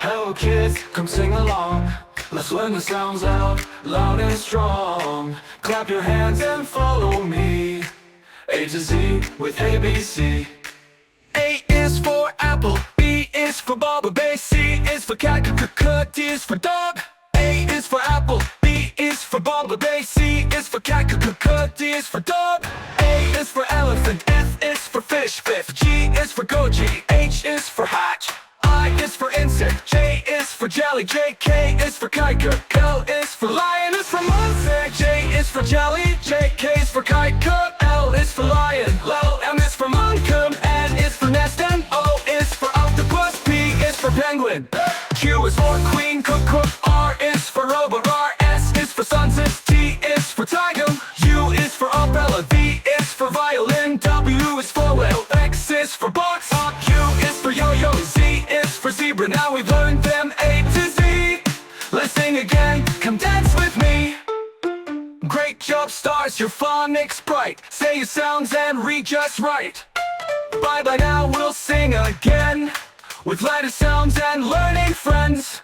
Hello kids, come sing along. Let's learn the sounds out, loud and strong. Clap your hands and follow me. A to Z with ABC. A is for apple, B is for ball, B, C is for cat, D is for dog. A is for apple, B is for ball, B, C is for cat, D is for dog. A is for elephant, F is for fish, G is for goji, H is for hatch. I is for insect, J is for jelly, J, K is for kite, L is for lion, is for monster, J is for jelly, J, K is for kite, L is for lion, L, M is for moncum, N is for nest, and O is for octopus, P is for penguin, Q is for queen, cook, R is for robot, R, S is for sunset, T is for tiger, U is for umbrella, V is for violin, W is for whale, X is for box, Q is for yo-yo, Z is for zebra. Now we've learned them A to Z. Let's sing again, come dance with me. Great job stars, your phonics bright. Say your sounds and read just right. Bye bye, now we'll sing again with lighter sounds and learning friends.